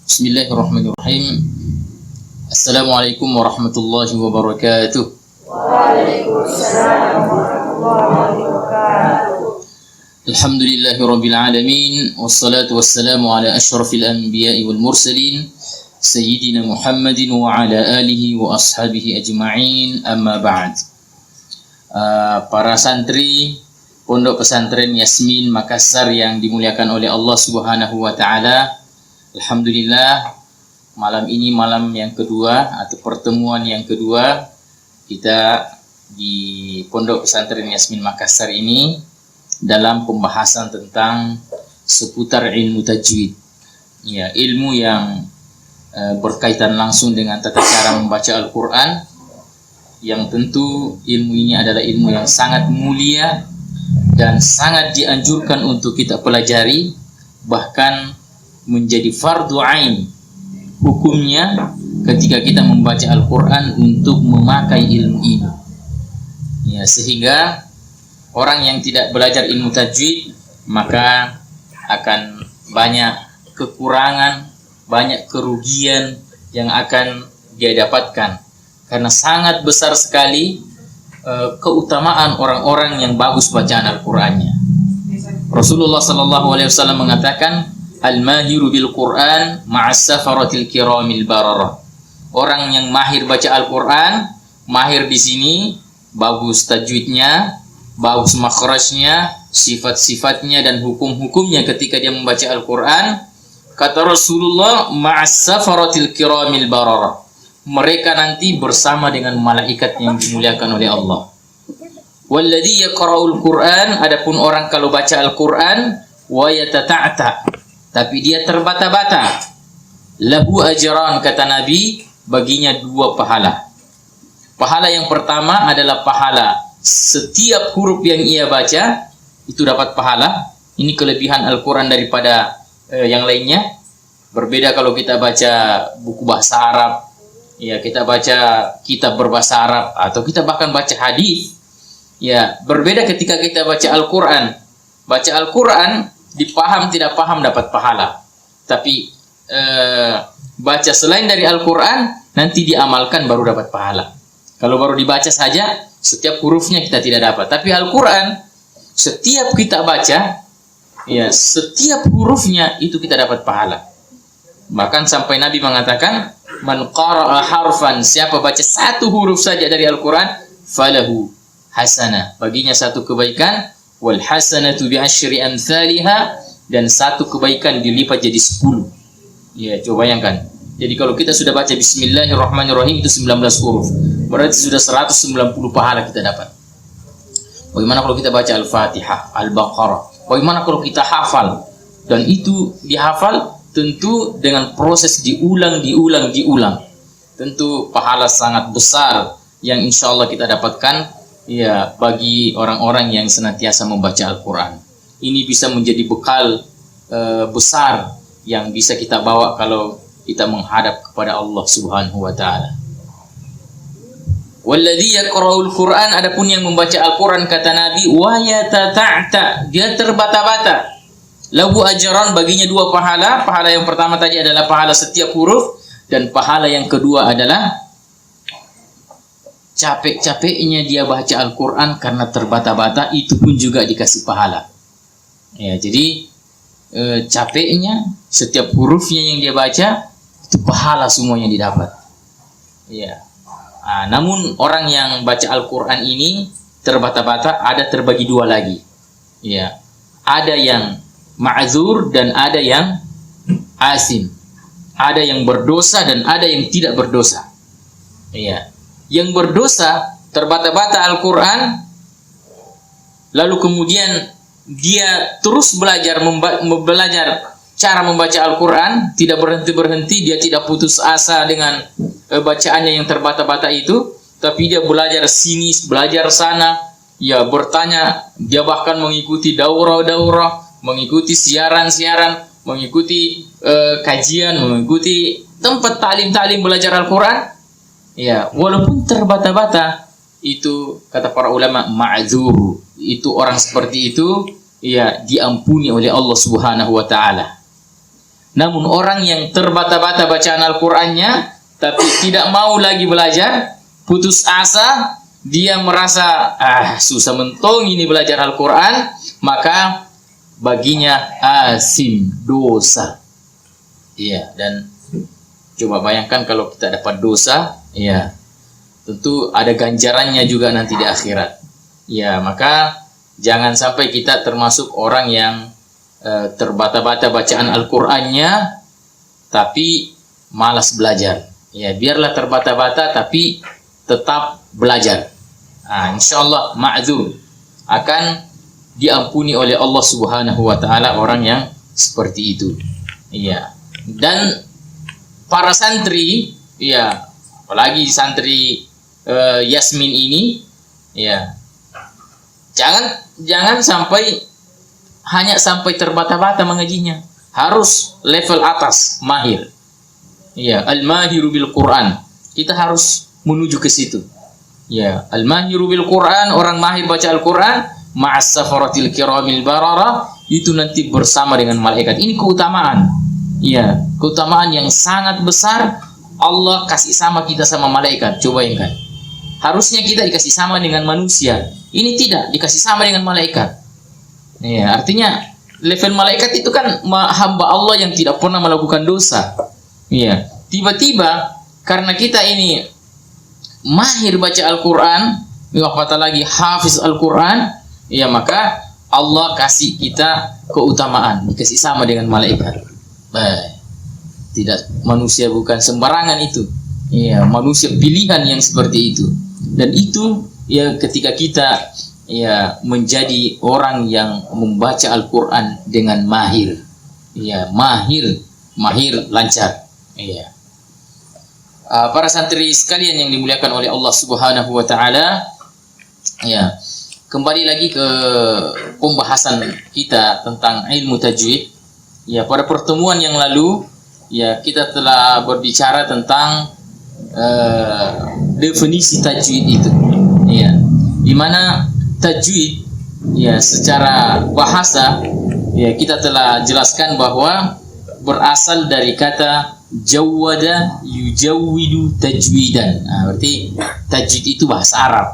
Bismillahirrahmanirrahim. Assalamualaikum warahmatullahi wabarakatuh. Waalaikumsalam warahmatullahi wabarakatuh. Alhamdulillahi rabbil alamin. Wassalatu wassalamu ala ashrafil anbiya'i wal mursalin Sayyidina Muhammadin wa ala alihi wa ashabihi ajma'in. Amma ba'd. Para santri Pondok Pesantren Yasmin Makassar yang dimuliakan oleh Allah Subhanahu wa taala. Alhamdulillah, malam ini malam yang kedua atau pertemuan yang kedua kita di Pondok Pesantren Yasmin Makassar ini dalam pembahasan tentang seputar ilmu tajwid. Ya, ilmu yang berkaitan langsung dengan tata cara membaca Al-Quran, yang tentu ilmu ini adalah ilmu yang sangat mulia dan sangat dianjurkan untuk kita pelajari, bahkan menjadi fardu ain hukumnya ketika kita membaca Al-Quran untuk memakai ilmu ini. Ya, sehingga orang yang tidak belajar ilmu tajwid maka akan banyak kekurangan, banyak kerugian yang akan dia dapatkan, karena sangat besar sekali keutamaan orang-orang yang bagus bacaan Al-Qurannya. Rasulullah SAW mengatakan, Al-mahiru bil Quran ma'as safaratil kiramil bararah. Orang yang mahir baca Al-Quran, mahir di sini bagus tajwidnya, bagus makhrajnya, sifat-sifatnya dan hukum-hukumnya ketika dia membaca Al-Quran. Kata Rasulullah, ma'as safaratil kiramil bararah. Mereka nanti bersama dengan malaikat yang dimuliakan oleh Allah. Walladhi yaqra'ul Quran, adapun orang kalau baca Al-Quran wa yatata'ta, tapi dia terbata-bata, lahu ajran, kata Nabi, baginya dua pahala. Pahala yang pertama adalah pahala setiap huruf yang ia baca itu dapat pahala. Ini kelebihan Al-Quran daripada yang lainnya. Berbeda kalau kita baca buku bahasa Arab, ya, kita baca kitab berbahasa Arab, atau kita bahkan baca hadis. Ya, berbeda ketika kita baca Al-Quran. Baca Al-Quran, dipaham tidak paham dapat pahala. Tapi baca selain dari Al-Quran, nanti diamalkan baru dapat pahala. Kalau baru dibaca saja, setiap hurufnya kita tidak dapat. Tapi Al-Quran, setiap kita baca, ya, setiap hurufnya itu kita dapat pahala. Bahkan sampai Nabi mengatakan, man qara'a harfan, siapa baca satu huruf saja dari Al-Quran, falahu hasanah, baginya satu kebaikan, wal hasanatu bi asyri amsalha, dan satu kebaikan dilipat jadi 10. Ya, coba bayangkan. Jadi kalau kita sudah baca Bismillahirrahmanirrahim itu 19 huruf, berarti sudah 190 pahala kita dapat. Bagaimana kalau kita baca Al-Fatihah, Al-Baqarah? Bagaimana kalau kita hafal? Dan itu dihafal tentu dengan proses diulang. Tentu pahala sangat besar yang insya Allah kita dapatkan, ya, bagi orang-orang yang senantiasa membaca Al-Quran. Ini bisa menjadi bekal besar yang bisa kita bawa kalau kita menghadap kepada Allah Subhanahu wa taala. Walladhi yaqra'ul Quran, adapun yang membaca Al-Quran, kata Nabi, wa yatata'ta, dia terbata-bata, lahu ajran, baginya dua pahala. Pahala yang pertama tadi adalah pahala setiap huruf, dan pahala yang kedua adalah capek-capeknya dia baca Al-Quran karena terbata-bata, itu pun juga dikasih pahala. Ya, jadi capeknya, setiap hurufnya yang dia baca itu pahala semuanya didapat. Ya. Namun orang yang baca Al-Quran ini terbata-bata ada terbagi dua lagi. Ya. Ada yang ma'zur dan ada yang asim. Ada yang berdosa dan ada yang tidak berdosa. Ya. Yang berdosa terbata-bata Al-Quran, lalu kemudian dia terus belajar cara membaca Al-Quran, tidak berhenti-berhenti, dia tidak putus asa dengan bacaannya yang terbata-bata itu, tapi dia belajar sini, belajar sana, ya, bertanya, dia bahkan mengikuti daurah-daurah, mengikuti siaran-siaran, mengikuti kajian, mengikuti tempat talim-talim belajar Al-Quran. Ya, walaupun terbata-bata, itu kata para ulama ma'dzur. Itu orang seperti itu, ya, diampuni oleh Allah Subhanahu wa taala. Namun orang yang terbata-bata bacaan Al-Qur'annya tapi tidak mau lagi belajar, putus asa, dia merasa susah mentong ini belajar Al-Qur'an, maka baginya asim, dosa. Iya, dan coba bayangkan kalau kita dapat dosa, ya tentu ada ganjarannya juga nanti di akhirat. Ya, maka jangan sampai kita termasuk orang yang terbata-bata bacaan Al-Qur'annya tapi malas belajar. Ya, biarlah terbata-bata tapi tetap belajar. Insyaallah ma'dzur, akan diampuni oleh Allah Subhanahu wa taala orang yang seperti itu. Iya. Dan para santri, ya, apalagi santri Yasmin ini, ya, jangan sampai hanya sampai terbata-bata mengajinya, harus level atas, mahir. Ya, al-mahiru bil Quran. Kita harus menuju ke situ. Ya, al-mahiru bil Quran, orang mahir baca Al-Quran, ma'as safaratil kiramil barara, itu nanti bersama dengan malaikat. Ini keutamaan. Ya, keutamaan yang sangat besar. Allah kasih sama kita sama malaikat. Coba bayangkan. Harusnya kita dikasih sama dengan manusia. Ini tidak, dikasih sama dengan malaikat. Ya, artinya level malaikat itu kan hamba Allah yang tidak pernah melakukan dosa. Ya, tiba-tiba karena kita ini mahir baca Al-Quran, apatah lagi hafiz Al-Quran, ya, maka Allah kasih kita keutamaan, dikasih sama dengan malaikat. Tidak, manusia bukan sembarangan itu. Ya, manusia pilihan yang seperti itu. Dan itu ya ketika kita ya menjadi orang yang membaca Al-Quran dengan mahir. Ya, mahir lancar. Ya. Para santri sekalian yang dimuliakan oleh Allah Subhanahu wa taala, ya, kembali lagi ke pembahasan kita tentang ilmu tajwid. Ya, pada pertemuan yang lalu, ya, kita telah berbicara tentang definisi tajwid itu. Ya, di mana tajwid, ya, secara bahasa, ya, kita telah jelaskan bahwa berasal dari kata jawwada yujawwidu tajwidan. Berarti tajwid itu bahasa Arab.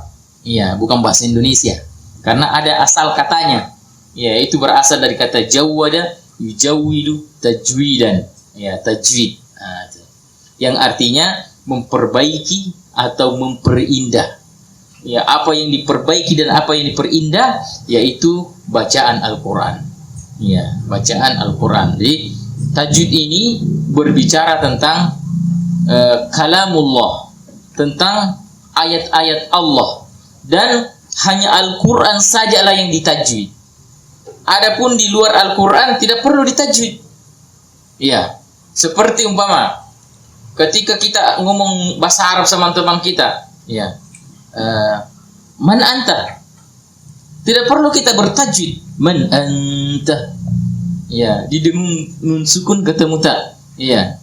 Ya, bukan bahasa Indonesia. Karena ada asal katanya. Ya, itu berasal dari kata jawwada yujawwidu tajwidan. Ya, tajwid. Yang artinya memperbaiki atau memperindah. Ya, apa yang diperbaiki dan apa yang diperindah yaitu bacaan Al-Qur'an. Ya, bacaan Al-Qur'an. Jadi tajwid ini berbicara tentang kalamullah, tentang ayat-ayat Allah, dan hanya Al-Qur'an sajalah yang ditajwid. Adapun di luar Al-Qur'an tidak perlu ditajwid. Ya, seperti umpama ketika kita ngomong bahasa Arab sama teman kita, ya, man anta, tidak perlu kita bertajwid man anta. Ya, didengung nun sukun ketemu tak. Iya.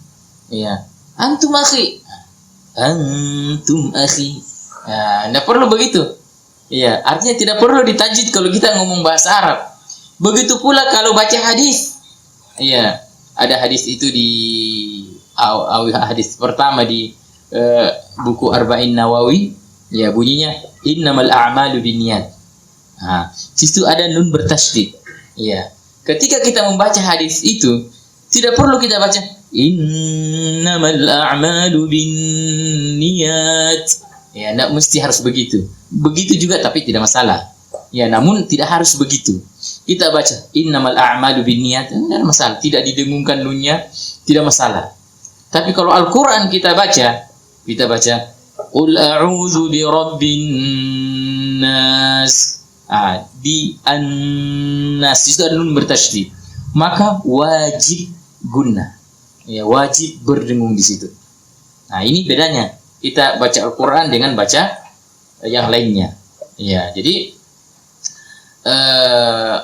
Iya. Antum akhi. Antum akhi. Ya, enggak perlu begitu. Iya, artinya tidak perlu ditajwid kalau kita ngomong bahasa Arab. Begitu pula kalau baca hadis. Iya, ada hadis itu di hadis pertama di buku Arba'in Nawawi. Ya, bunyinya innamal a'malu binniyat. Situ ada nun bertasydid. Iya. Ketika kita membaca hadis itu, tidak perlu kita baca innamal a'malu binniyat. Ya, tidak mesti harus begitu. Begitu juga tapi tidak masalah. Ya, namun tidak harus begitu. Kita baca innamal a'malu binniyat, tidak masalah. Tidak didengungkan nunnya, tidak masalah. Tapi kalau Al-Qur'an kita baca qul a'udzu birabbin nas. Di an-nas itu ada nun bertasydid, maka wajib gunnah. Ya, wajib berdengung di situ. Nah, ini bedanya kita baca Al-Qur'an dengan baca yang lainnya. Ya, jadi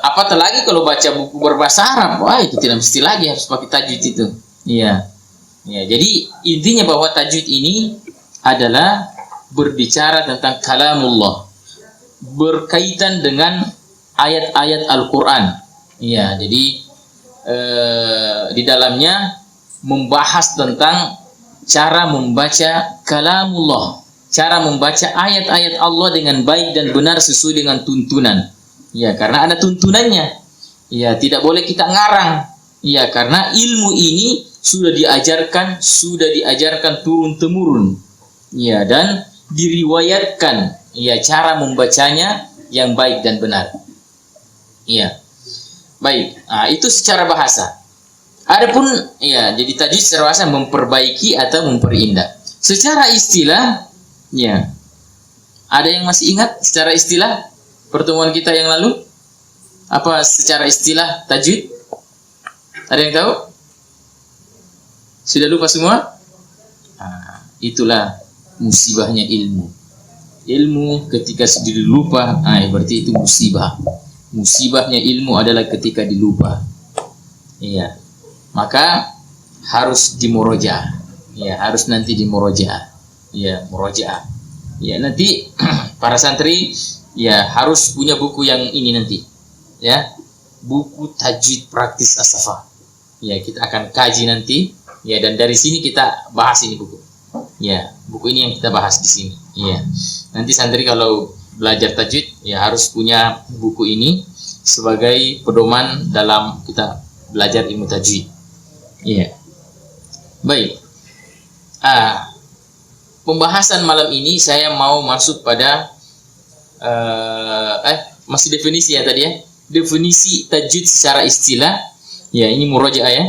apatah lagi kalau baca buku berbahasa Arab, wah itu tidak mesti lagi harus pakai tajwid itu. Iya. Ya, jadi intinya bahwa tajwid ini adalah berbicara tentang kalamullah, berkaitan dengan ayat-ayat Al-Quran. Ya, jadi di dalamnya membahas tentang cara membaca kalamullah, cara membaca ayat-ayat Allah dengan baik dan benar sesuai dengan tuntunan. Ya, karena ada tuntunannya. Ya, tidak boleh kita ngarang. Ya, karena ilmu ini sudah diajarkan turun temurun. Ya, dan diriwayatkan ya cara membacanya yang baik dan benar. Ya. Baik. Nah, itu secara bahasa. Adapun ya, jadi tajwid secara bahasa memperbaiki atau memperindah. Secara istilah, ya. Ada yang masih ingat secara istilah pertemuan kita yang lalu? Apa secara istilah tajwid? Ada yang tahu? Sudah lupa semua? Nah, itulah musibahnya ilmu. Ilmu ketika sudah dilupa, berarti itu musibah. Musibahnya ilmu adalah ketika dilupa. Iya. Maka harus dimurajaah. Ya, harus nanti dimurajaah. Ya, murajaah. Ya, nanti para santri ya harus punya buku yang ini nanti. Ya. Buku tajwid praktis as-safa. Ya, kita akan kaji nanti. Ya, dan dari sini kita bahas ini buku. Ya, buku ini yang kita bahas di sini. Ya. Nanti santri kalau belajar tajwid ya harus punya buku ini sebagai pedoman dalam kita belajar ilmu tajwid. Iya. Baik. Pembahasan malam ini saya mau masuk pada masih definisi ya tadi ya. Definisi tajwid secara istilah. Ya, ini murajaah ya.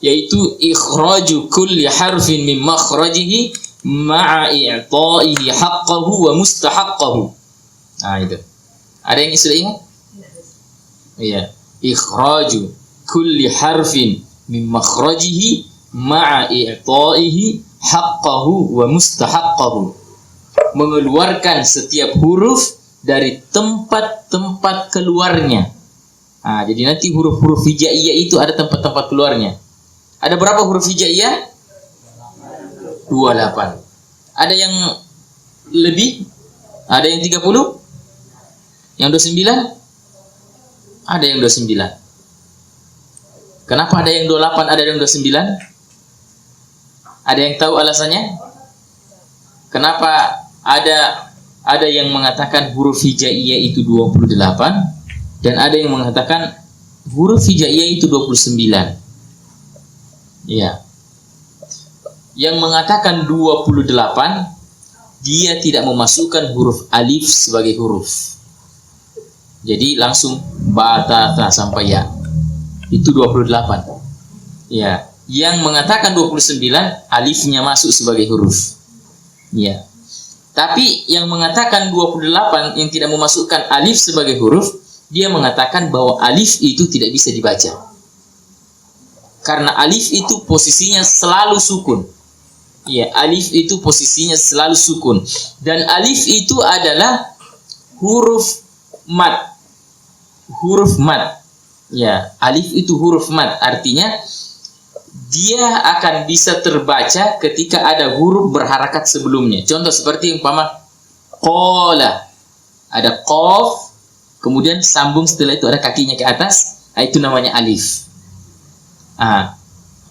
Yaitu ikhraju kulli harfin min makhrajihi ma'a i'ta'ihi haqqahu wa mustahaqqahu. Nah, itu. Ada yang sudah ingat? Iya. Ikhraju kulli harfin min makhrajihi ma'a i'ta'ihi haqqahu wa mustahaqqahu. Mengeluarkan setiap huruf dari tempat-tempat keluarnya. Nah, jadi nanti huruf-huruf hijaiyah itu ada tempat-tempat keluarnya. Ada berapa huruf hijaiyah? 28. Ada yang lebih? Ada yang 30? Yang 29? Ada yang 29. Kenapa ada yang 28, ada yang 29? Ada yang tahu alasannya? Kenapa ada yang mengatakan huruf hijaiyah itu 28 dan ada yang mengatakan huruf hijaiyah itu 29? Ya. Yang mengatakan 28 dia tidak memasukkan huruf alif sebagai huruf. Jadi langsung ba ta ta sampai ya. Itu 28. Ya, yang mengatakan 29 alifnya masuk sebagai huruf. Ya. Tapi yang mengatakan 28 yang tidak memasukkan alif sebagai huruf, dia mengatakan bahwa alif itu tidak bisa dibaca. Karena alif itu posisinya selalu sukun. Ya, alif itu posisinya selalu sukun. Dan alif itu adalah huruf mad. Huruf mad. Ya, alif itu huruf mad. Artinya dia akan bisa terbaca ketika ada huruf berharakat sebelumnya. Contoh seperti umpama qala. Ada qaf, kemudian sambung setelah itu ada kakinya ke atas, itu namanya alif.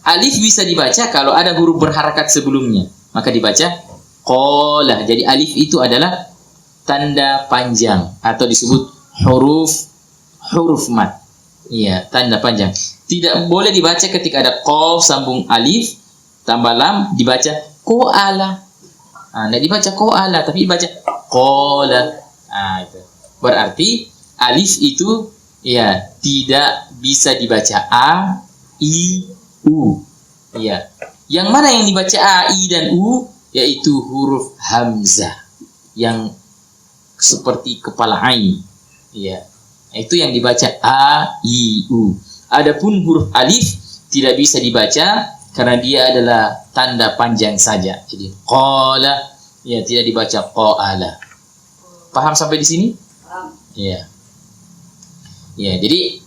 Alif bisa dibaca kalau ada huruf berharakat sebelumnya, maka dibaca qala. Jadi alif itu adalah tanda panjang atau disebut huruf mad. Iya, tanda panjang. Tidak boleh dibaca ketika ada qaf sambung alif tambah lam dibaca koala. Tidak dibaca koala tapi dibaca qala. Itu. Berarti alif itu ya tidak bisa dibaca a, I, U. Ya. Yang mana yang dibaca A, I, dan U? Yaitu huruf hamzah. Yang seperti kepala ain. Ya. Itu yang dibaca A, I, U. Adapun huruf alif tidak bisa dibaca karena dia adalah tanda panjang saja. Jadi qala ya tidak dibaca qala. Paham sampai di sini? Ya. Ya, jadi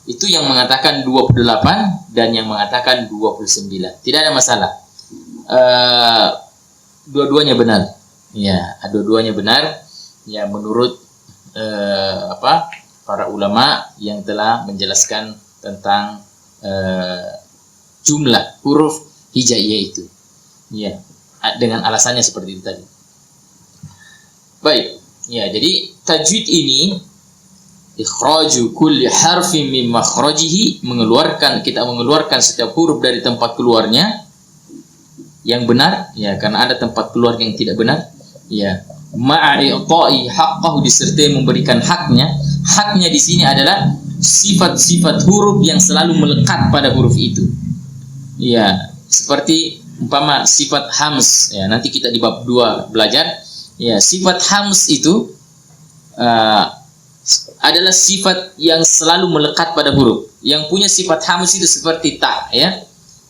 itu yang mengatakan 28 dan yang mengatakan 29. Tidak ada masalah. Dua-duanya benar. Ya, dua-duanya benar. Ya, menurut para ulama yang telah menjelaskan tentang jumlah huruf hijaiyah itu. Ya, dengan alasannya seperti itu tadi. Baik. Ya, jadi tajwid ini ikhraju kulli harfin min makhrajihi, kita mengeluarkan setiap huruf dari tempat keluarnya yang benar, ya, karena ada tempat keluar yang tidak benar, ya. Ma'i'ta'i haqqahu, disertai memberikan haknya. Haknya di sini adalah sifat-sifat huruf yang selalu melekat pada huruf itu. Ya, seperti umpama sifat hams, ya, nanti kita di bab 2 belajar. Ya, sifat hams itu adalah sifat yang selalu melekat pada huruf. Yang punya sifat hams itu seperti ta, ya.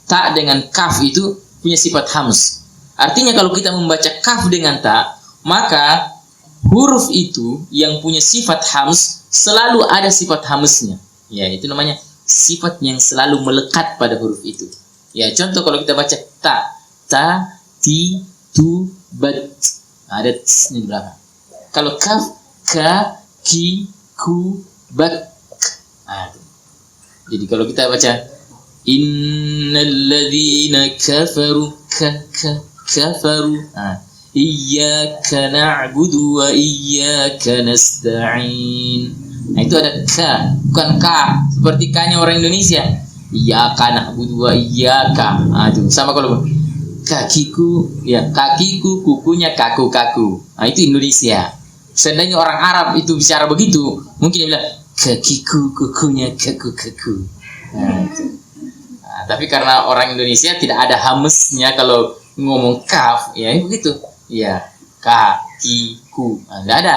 Ta dengan kaf itu punya sifat hams. Artinya kalau kita membaca kaf dengan ta, maka huruf itu yang punya sifat hams selalu ada sifat hamsnya. Ya, itu namanya sifat yang selalu melekat pada huruf itu. Ya, contoh kalau kita baca ta, ti, tu, bat, ada t-nya di belakang. Kalau kaf, ka, ki, ku, bak. Nah, jadi kalau kita baca innal ladzina kafaru kafaru, iyyaka na'budu wa iyyaka nasta'in. Nah, itu ada ka, bukan ka seperti ka-nya orang Indonesia. Iyyaka na'budu wa iyyaka. Nah, itu sama kalau kakiku, ya, kakiku, kukunya kaku. Nah, itu Indonesia. Seandainya orang Arab itu bicara begitu, mungkin dia bilang kakiku, kukunya kaku. Nah, itu. Nah, tapi karena orang Indonesia tidak ada hamsnya kalau ngomong kaf, ya begitu. Ya, kakiku. Nah, enggak ada.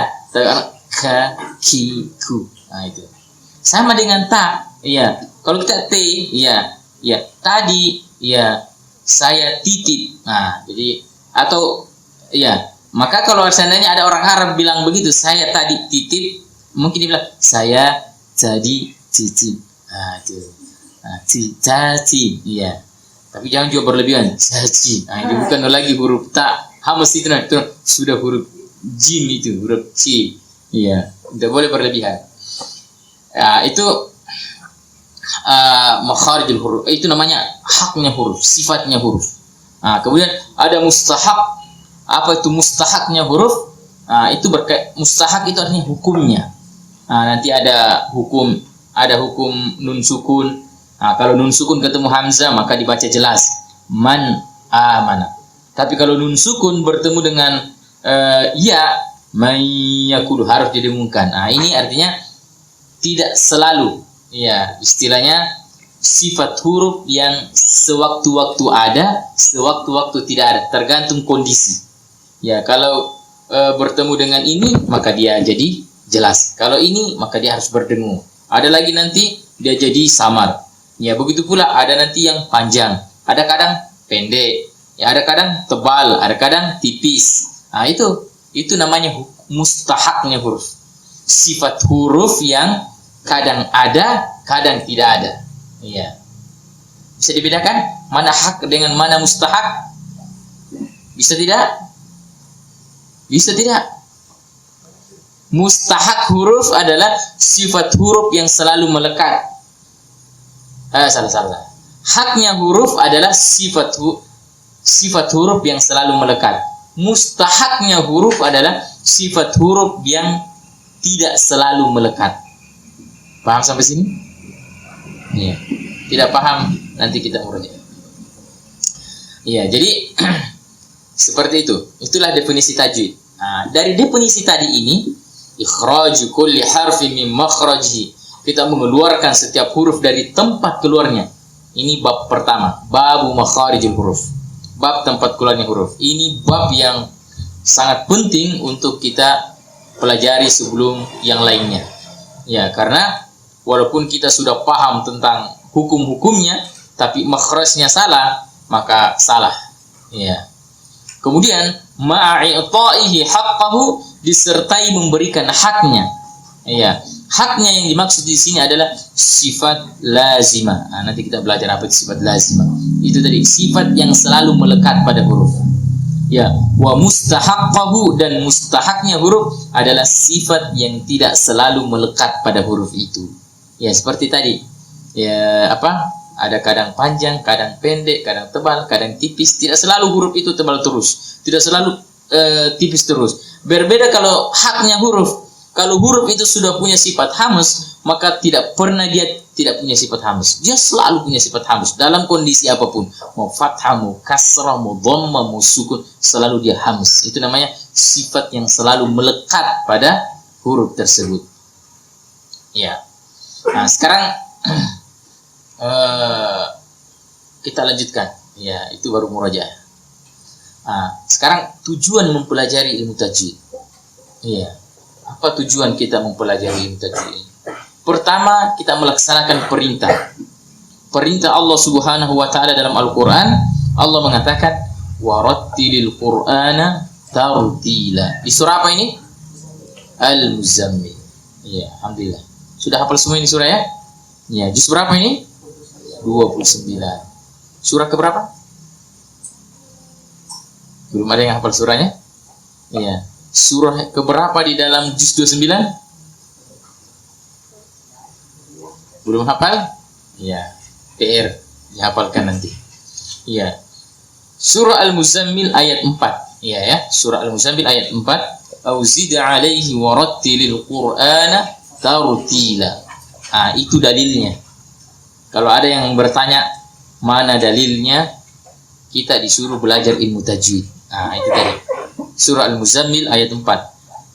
Kakiku. Nah, itu. Sama dengan ta, ya. Kalau kita t, ya, tadi, ya, saya titip. Nah, jadi atau ya, maka kalau seandainya ada orang Arab bilang begitu, saya tadi titip, mungkin dia bilang saya tadi titip. Nah, itu. Nah, caci, ya. Tapi jangan juga berlebihan. Caci. Nah, itu bukan lagi huruf ta. Hamas itu, nah, itu sudah huruf jim, itu huruf c. Iya, tidak boleh berlebihan. Ya, itu makharijul huruf. Itu namanya haknya huruf, sifatnya huruf. Nah, kemudian ada mustahak. Apa itu mustahaknya huruf? Nah, itu mustahak itu artinya hukumnya. Nah, nanti ada hukum nun sukun. Nah, kalau nun sukun ketemu hamzah maka dibaca jelas man amana. Tapi kalau nun sukun bertemu dengan ya, mayyakulu, harus didengungkan. Nah, ini artinya tidak selalu, ya, istilahnya sifat huruf yang sewaktu-waktu ada, sewaktu-waktu tidak ada, tergantung kondisi. Ya, kalau bertemu dengan ini maka dia jadi jelas. Kalau ini maka dia harus berdengung. Ada lagi nanti dia jadi samar. Ya, begitu pula ada nanti yang panjang, ada kadang pendek, ya, ada kadang tebal, ada kadang tipis. Nah, itu namanya mustahaknya huruf. Sifat huruf yang kadang ada, kadang tidak ada. Iya. Bisa dibedakan mana hak dengan mana mustahak? Bisa tidak? Bisa tidak? Mustahak huruf adalah sifat huruf yang selalu melekat. Salah. Haknya huruf adalah sifat huruf yang selalu melekat. Mustahaknya huruf adalah sifat huruf yang tidak selalu melekat. Paham sampai sini? Iya. Tidak paham nanti kita murojaah. Iya, jadi seperti itu. Itulah definisi tajwid. Nah, dari definisi tadi ini, ikhraju kulli harfin min makhrajihi, kita mengeluarkan setiap huruf dari tempat keluarnya. Ini bab pertama, babu makharijul huruf. Bab tempat keluarnya huruf. Ini bab yang sangat penting untuk kita pelajari sebelum yang lainnya. Ya, karena walaupun kita sudah paham tentang hukum-hukumnya, tapi makhrajnya salah, maka salah. Ya. Kemudian ma'i'ta'ihi haqqahu, disertai memberikan haknya. Ya. Haknya yang dimaksud di sini adalah sifat lazimah. Nah, nanti kita belajar apa itu sifat lazimah. Itu tadi sifat yang selalu melekat pada huruf. Ya, wa mustahaqqahu, dan mustahaknya huruf adalah sifat yang tidak selalu melekat pada huruf itu. Ya, seperti tadi. Ya, apa? Ada kadang panjang, kadang pendek, kadang tebal, kadang tipis. Tidak selalu huruf itu tebal terus. Tidak selalu tipis terus. Berbeda kalau haknya huruf. Kalau huruf itu sudah punya sifat hamas, maka tidak pernah dia tidak punya sifat hamas. Dia selalu punya sifat hamas dalam kondisi apapun. Mau fathah, mau kasrah, mau dhamma, mau sukun, selalu dia hamas. Itu namanya sifat yang selalu melekat pada huruf tersebut. Ya. Nah, sekarang kita lanjutkan. Ya, itu baru murajaah. Nah, sekarang tujuan mempelajari ilmu tajwid. Iya. Apa tujuan kita mempelajari ilmu tajwid? Pertama, kita melaksanakan perintah. Perintah Allah Subhanahu wa taala dalam Al-Qur'an. Allah mengatakan, "Warattilil Qur'ana tartila." Di surah apa ini? Al-Muzammil. Iya, alhamdulillah. Sudah hafal semua ini surah ya? Ya, juz berapa ini? 29. Surah keberapa? Belum ada yang hafal surahnya? Iya. Surah keberapa di dalam juz 29? Belum hafal? Iya. PR dihafalkan nanti. Iya. Surah Al-Muzammil ayat 4. Iya ya, surah Al-Muzammil ayat 4. Auzid 'alaihi warattilil Qur'ana tartila. Ah, itu dalilnya. Kalau ada yang bertanya mana dalilnya, kita disuruh belajar ilmu tajwid. Ah, itu tadi. Surah Al-Muzammil ayat 4.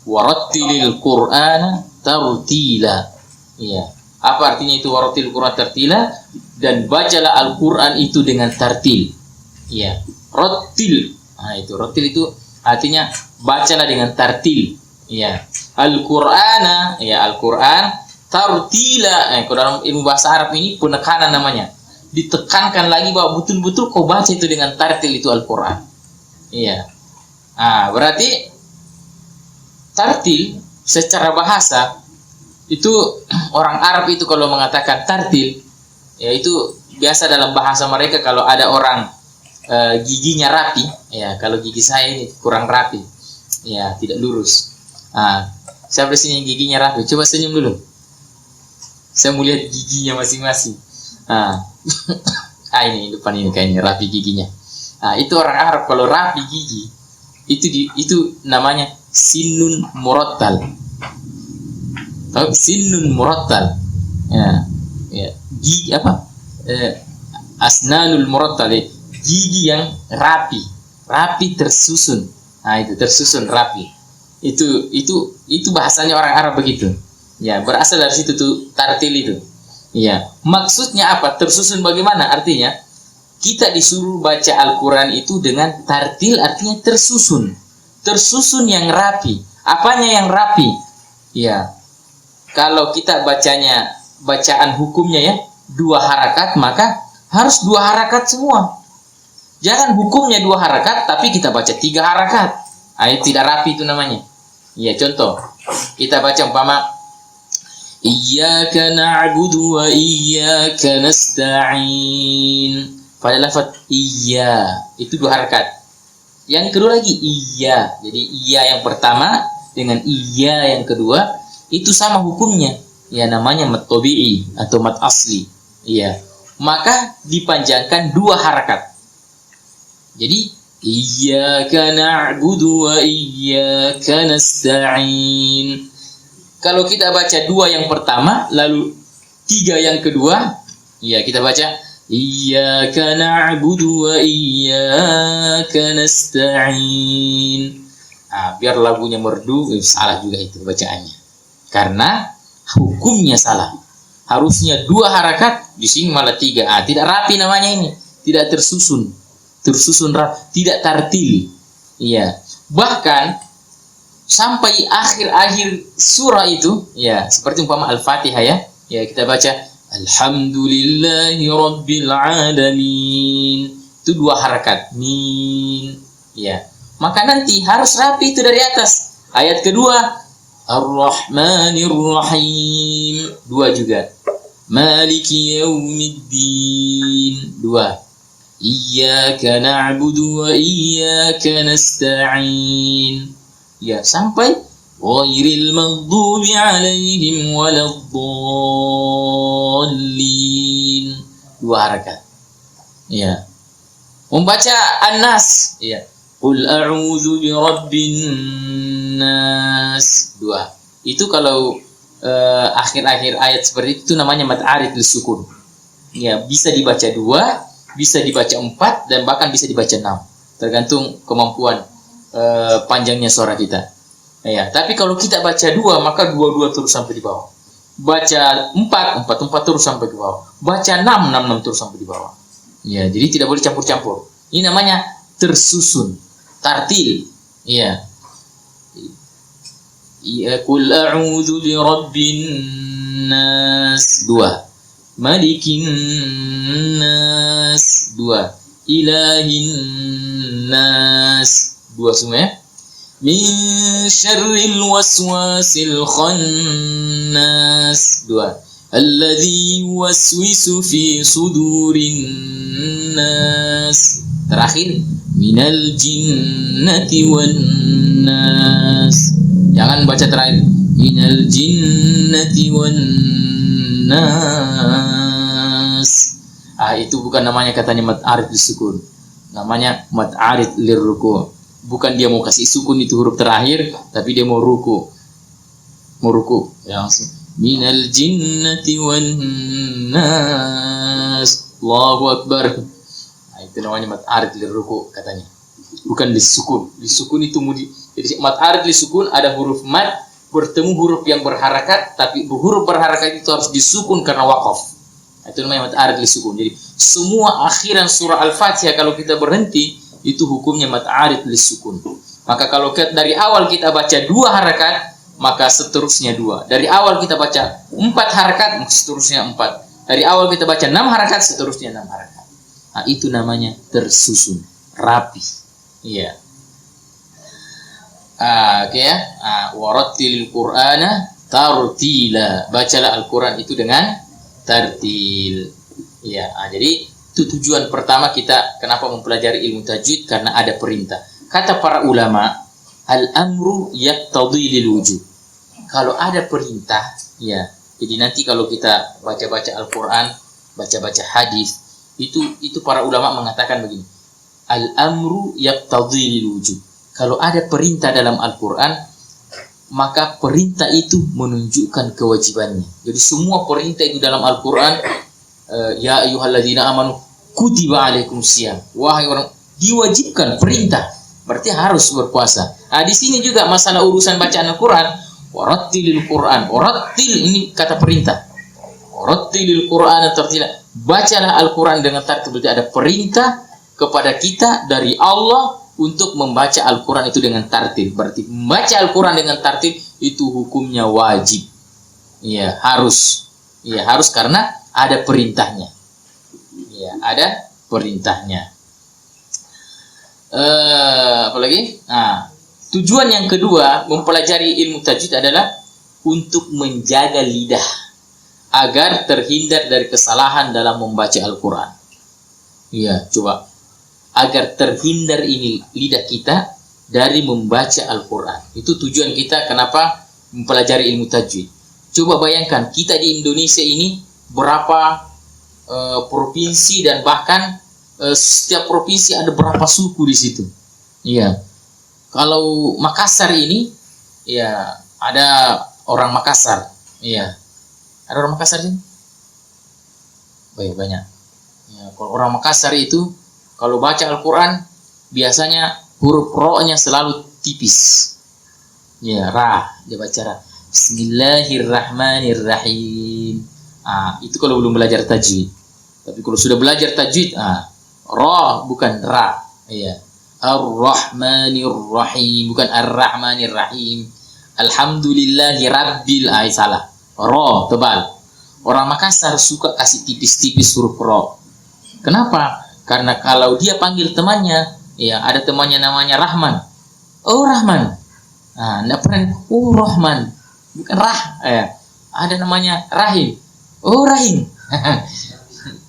Warattilil Qur'ana tartila. Iya. Apa artinya itu warattilil Qur'ana tartila? Dan bacalah Al-Qur'an itu dengan tartil. Iya. Rattil. Nah, itu rattil itu artinya bacalah dengan tartil. Iya. Al-Qur'ana, ya Al-Qur'an tartila. Kalau dalam ilmu bahasa Arab ini penekanan namanya. Ditekankan lagi bahwa betul-betul kau baca itu dengan tartil itu Al-Qur'an. Iya. Ah, berarti tartil secara bahasa itu orang Arab itu kalau mengatakan tartil, ya itu biasa dalam bahasa mereka kalau ada orang giginya rapi, ya kalau gigi saya ini kurang rapi, ya tidak lurus. Ah, siapa di sini yang giginya rapi? Coba senyum dulu. Saya mau lihat giginya masing-masing. Ah, ini depan ini kayaknya rapi giginya. Ah, itu orang Arab kalau rapi gigi itu namanya sinun murattal. Tahu sinun murattal? Ya, gigi apa? Asnanul murattal, gigi yang rapi tersusun. Nah, itu tersusun rapi. Itu bahasanya orang Arab begitu. Ya, berasal dari situ tuh tartil itu. Ya, maksudnya apa? Tersusun bagaimana? Artinya kita disuruh baca Al-Quran itu dengan tartil, artinya tersusun. Tersusun yang rapi. Apanya yang rapi? Ya, kalau kita bacanya, bacaan hukumnya ya, 2 harakat, maka harus 2 harakat semua. Jangan hukumnya 2 harakat, tapi kita baca 3 harakat. Itu tidak rapi itu namanya. Ya, contoh. Kita baca umpama, Iyyaka na'budu wa iyyaka nasta'in. Pada lafaz iya itu 2 harakat. Yang kedua lagi iya. Jadi iya yang pertama dengan iya yang kedua itu sama hukumnya. Ya namanya mat tabi'i atau mat asli. Iya. Maka dipanjangkan 2 harakat. Jadi iyyaka na'budu wa iyyaka nasta'in. Kalau kita baca 2 yang pertama lalu 3 yang kedua, ya kita baca Iyyaka na'budu wa iyyaka nasta'in. Biar lagunya merdu, salah juga itu bacaannya. Karena hukumnya salah. Harusnya 2 harakat, di sini malah 3. Tidak rapi namanya ini. Tidak tersusun. Tersusun rapi, tidak tartil. Iya. Bahkan sampai akhir-akhir surah itu, ya, seperti umpama Al-Fatihah ya. Ya, kita baca Alhamdulillahi Rabbil Alamin. Itu 2 harakat. Min. Ya. Maka nanti harus rapi itu dari atas. Ayat kedua. Ar-Rahmanir Rahim. 2 juga. Maliki Yaumiddin. 2. Iyyaka na'budu wa iyyaka nasta'in. Ya, sampai ghairil maghdubi alaihim waladdallin. 2 2 harakat. Iya. Membaca An-Nas, iya. Qul a'udzu birabbin nas, 2. Itu kalau akhir-akhir ayat seperti itu namanya mad arid lisukun. Ya, bisa dibaca 2, bisa dibaca 4, dan bahkan bisa dibaca 6. Tergantung kemampuan panjangnya suara kita. Ya, tapi kalau kita baca 2, maka 2 terus sampai di bawah. Baca 4 terus sampai ke bawah. Baca 6 terus sampai di bawah. Ya, jadi tidak boleh campur-campur. Ini namanya tersusun, tartil. Ya. Ya, qul a'udzu birabbin nas, 2. Malikin nas, 2. Ilahin nas, 2 semua ya. Min syarril waswasil khannas, 2. Alladzi yuwaswisu fi sudurin nas. Terakhir, minal jinnati wan nas. Jangan baca terakhir, minal jinnati wan nas. Itu bukan namanya katanya mad arid lisukun. Namanya mad arid lirruku. Bukan dia mau kasih sukun itu huruf terakhir, tapi dia mau ruku. Mau ruku, ya langsung. Minal jinnati wan nas. Allahu Akbar. Itu namanya mad arid lirruku katanya. Bukan lisukun. Lisukun itu jadi mad arid lisukun ada huruf mad bertemu huruf yang berharakat, tapi huruf berharakat itu harus disukun karena waqaf. Itu namanya mad arid lisukun. Jadi semua akhiran surah Al-Fatihah kalau kita berhenti itu hukumnya mad arid lisukun. Maka kalau dari awal kita baca 2 harakat, maka seterusnya 2. Dari awal kita baca 4 harakat, seterusnya 4. Dari awal kita baca 6 harakat, seterusnya 6 harakat. Itu namanya tersusun, rapi. Iya. Oke ya. Warattilil Qur'ana tartila. Bacalah Al-Qur'an itu dengan tartil. Iya. Jadi itu tujuan pertama kita kenapa mempelajari ilmu tajwid, karena ada perintah. Kata para ulama, al-amru yaqtadi lil wujub. Kalau ada perintah, ya. Jadi nanti kalau kita baca-baca Al-Qur'an, baca-baca hadis, itu para ulama mengatakan begini. Al-amru yaqtadi lil wujub. Kalau ada perintah dalam Al-Qur'an, maka perintah itu menunjukkan kewajibannya. Jadi semua perintah itu dalam Al-Qur'an, ya ayyuhalladzina amanu kutiba alaikumusiyam. Wahai orang, diwajibkan perintah. Berarti harus berpuasa. Di sini juga masalah urusan bacaan Al-Qur'an. Warattilil Qur'an. Warattil ini kata perintah. Warattilil Qur'ana tartila. Bacalah Al-Qur'an dengan tartil. Berarti ada perintah kepada kita dari Allah untuk membaca Al-Qur'an itu dengan tartil. Berarti membaca Al-Qur'an dengan tartil itu hukumnya wajib. Iya, harus. Iya, harus karena ada perintahnya. Ya, ada perintahnya. Apalagi? Tujuan yang kedua mempelajari ilmu tajwid adalah untuk menjaga lidah agar terhindar dari kesalahan dalam membaca Al-Qur'an. Iya, coba. Agar terhindar ini lidah kita dari membaca Al-Qur'an. Itu tujuan kita kenapa mempelajari ilmu tajwid. Coba bayangkan kita di Indonesia ini berapa provinsi, dan bahkan setiap provinsi ada berapa suku di situ. Iya. Kalau Makassar ini, ya ada orang Makassar. Iya. Ada orang Makassar sini? Banyak. Ya, kalau orang Makassar itu kalau baca Al-Qur'an biasanya huruf ro-nya selalu tipis. Ya, ra, dia baca ra. Bismillahirrahmanirrahim. Itu kalau belum belajar tajwid. Tapi kalau sudah belajar tajwid, ra bukan ra. Iya. Ar-Rahmanir-Rahim bukan Ar-Rahmanir-Rahim. Alhamdulillahi Rabbil. Salah. Ra tebal. Orang Makassar suka kasih tipis-tipis huruf ra. Kenapa? Karena kalau dia panggil temannya, ya ada temannya namanya Rahman. Oh Rahman. Enggak pernah. Oh Rahman. Bukan Rah. Ada namanya Rahim. Oh Rahim.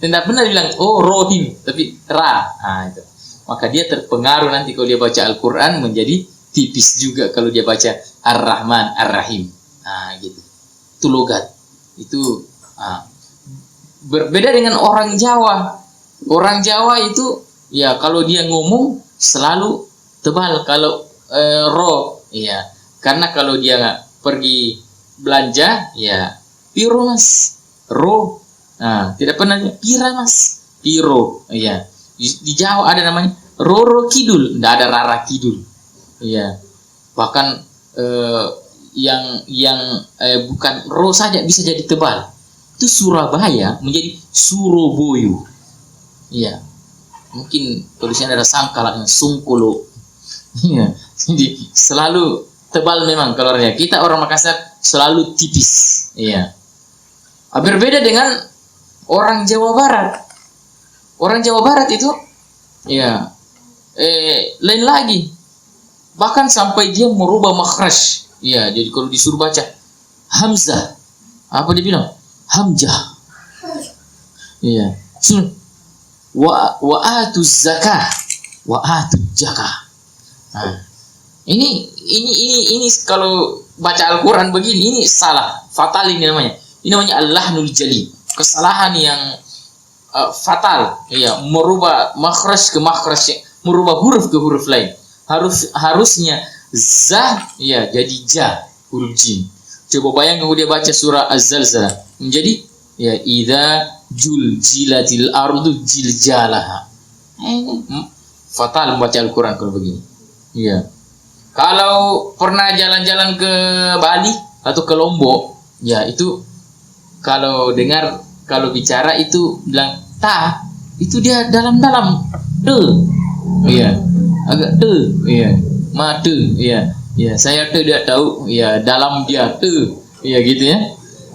Tidak pernah bilang oh Rohim, tapi Ra. Itu. Maka dia terpengaruh nanti kalau dia baca Al-Qur'an menjadi tipis juga kalau dia baca Ar-Rahman Ar-Rahim. Gitu. Itu logat. Itu Berbeda dengan orang Jawa. Orang Jawa itu ya kalau dia ngomong selalu tebal kalau ro, ya. Karena kalau dia nggak pergi belanja, ya piro mas, ro. Nah, tidak pernah pira mas, piro, ya. Di Jawa ada namanya Roro Kidul, tidak ada Rara Kidul, ya. Bahkan yang bukan ro saja bisa jadi tebal. Itu Surabaya menjadi Suroboyo, ya. Mungkin tulisannya ada sangkalan sungkulo, ya. Jadi selalu tebal memang kalorinya. Kita orang Makassar selalu tipis, ya. Berbeda dengan orang Jawa Barat. Orang Jawa Barat itu ya lain lagi. Bahkan sampai dia merubah makhraj. Ya, jadi kalau disuruh baca Hamzah, apa dia bilang? Hamzah. Iya. Wa atuz zakah. Wa atuz zakah. Nah, ini kalau baca Al-Qur'an begini ini salah, fatal ini namanya. Ini namanya al-lahnul jali, kesalahan yang fatal, ya, merubah makhraj ke makhraj, merubah huruf ke huruf lain. Harusnya za, ya, jadi ja, huruf jim. Coba bayangkan kalau dia baca surah Az-Zalzalah menjadi ya idza juljilatil ardu jiljalaha. Fatal membaca Al-Qur'an kalau begini. Iya. Kalau pernah jalan-jalan ke Bali atau ke Lombok, ya itu kalau dengar, kalau bicara itu bilang ta, itu dia dalam-dalam te, iya, agak te, iya, mate, iya, ya saya tidak tahu, ya dalam dia te, iya gitu ya.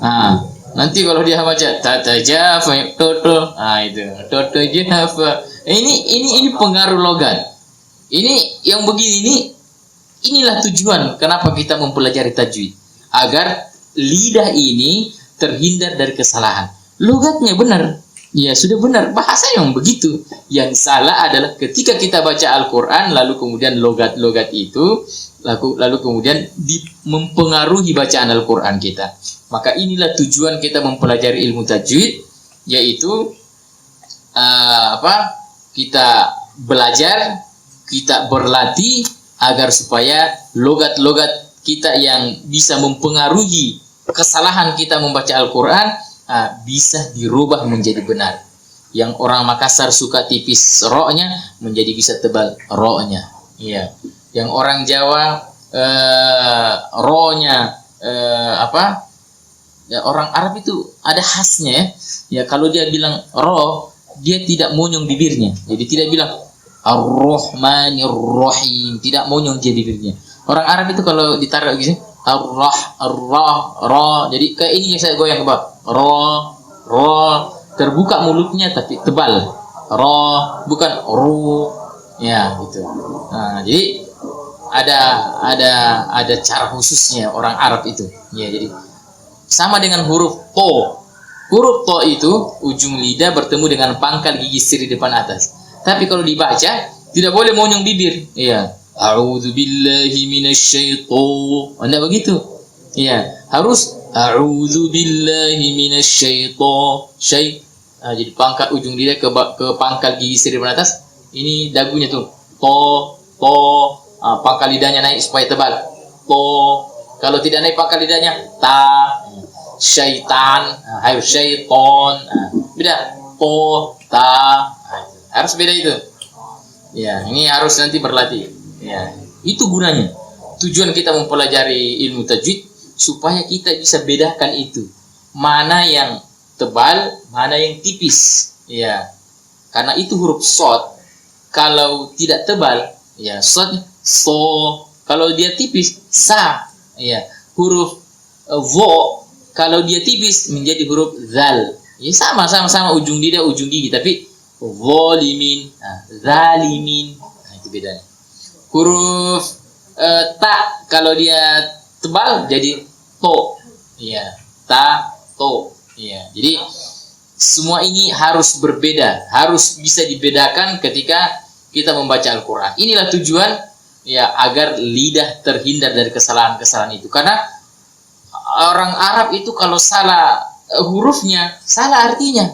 Nah, nanti kalau dia baca tata jafa toto, itu toto jafa, ini pengaruh logat. Ini yang begini inilah tujuan kenapa kita mempelajari tajwid, agar lidah ini terhindar dari kesalahan. Logatnya benar, ya sudah benar, bahasa yang begitu. Yang salah adalah ketika kita baca Al-Quran lalu kemudian logat-logat itu lalu kemudian mempengaruhi bacaan Al-Quran kita. Maka inilah tujuan kita mempelajari ilmu tajwid, yaitu kita belajar, kita berlatih agar supaya logat-logat kita yang bisa mempengaruhi kesalahan kita membaca Al-Quran bisa dirubah menjadi benar. Yang orang Makassar suka tipis ro-nya menjadi bisa tebal ro-nya. Iya. Yang orang Jawa ro-nya ya, orang Arab itu ada khasnya ya. Ya kalau dia bilang ro, dia tidak monyong bibirnya. Jadi tidak bilang Ar-Rahmanir-Rahim, tidak monyong dia bibirnya. Orang Arab itu kalau ditaruh gitu, Ar-Rah, jadi kayak ini yang saya goyang ke bawah. Terbuka mulutnya tapi tebal. Bukan ru. Ya, gitu. Nah, jadi ada cara khususnya orang Arab itu. Ya, jadi sama dengan huruf to. Huruf to itu ujung lidah bertemu dengan pangkal gigi seri depan atas. Tapi kalau dibaca tidak boleh monyong bibir. Iya. A'udzubillahi minasyaitonir. Anda begitu. Iya, harus a'udzubillahi minasyaitonir. Jadi pangkat ujung lidah ke pangkal gigi seri depan atas. Ini dagunya tuh. To. Pangkal lidahnya naik supaya tebal. To. Kalau tidak naik pangkal lidahnya ta. Syaitan. Ayo syaiton. Beda. To, ta. Harus beda itu. Ya, ini harus nanti berlatih. Ya, itu gunanya. Tujuan kita mempelajari ilmu tajwid supaya kita bisa bedakan itu. Mana yang tebal, mana yang tipis. Ya. Karena itu huruf shad. Kalau tidak tebal, ya shad so. Kalau dia tipis, sa. Ya. Huruf vo kalau dia tipis menjadi huruf zal. Ya sama ujung lidah, ujung gigi, tapi zalimin, zalimin, itu bedanya. Huruf ta kalau dia tebal jadi to, ya, ta, to, ya. Jadi semua ini harus berbeda, harus bisa dibedakan ketika kita membaca Al-Quran. Inilah tujuan, ya, agar lidah terhindar dari kesalahan-kesalahan itu. Karena orang Arab itu kalau salah hurufnya, salah artinya.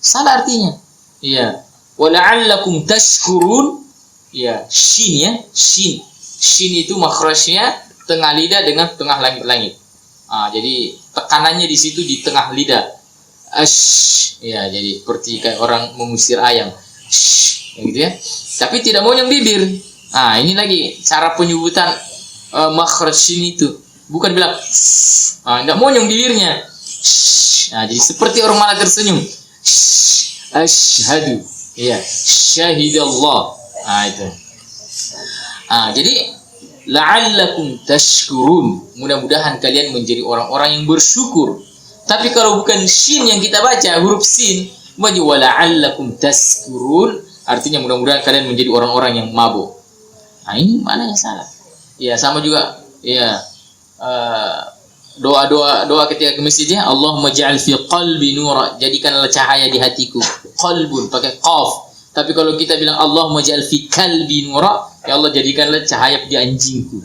Salah artinya. Iya. Wala'allakum tashkurun. Ya, shin ya, shin. Shin itu makhrajnya tengah lidah dengan tengah langit-langit. Jadi tekanannya di situ di tengah lidah. Ash. Ya, jadi seperti kayak orang mengusir ayam. Shh, ya gitu ya. Tapi tidak mau yang bibir. Ini lagi cara penyebutan makhraj shin itu. Bukan bilang tidak mau yang bibirnya. Jadi seperti orang malah tersenyum. Asyhadu. Ya, syahidallah. Itu. Jadi la'allakum tashkurun. Mudah-mudahan kalian menjadi orang-orang yang bersyukur. Tapi kalau bukan shin yang kita baca, huruf sin, wa la'allakum tashkurun, artinya mudah-mudahan kalian menjadi orang-orang yang mabuk. Ini maknanya salah. Ya, sama juga ya doa ketika ke masjidnya, Allahumma ja'al fi qalbi nura, jadikanlah cahaya di hatiku. Qalbun pakai qaf. Tapi kalau kita bilang Allahumma ja'al fi kalbi nura, ya Allah jadikanlah cahaya di anjingku.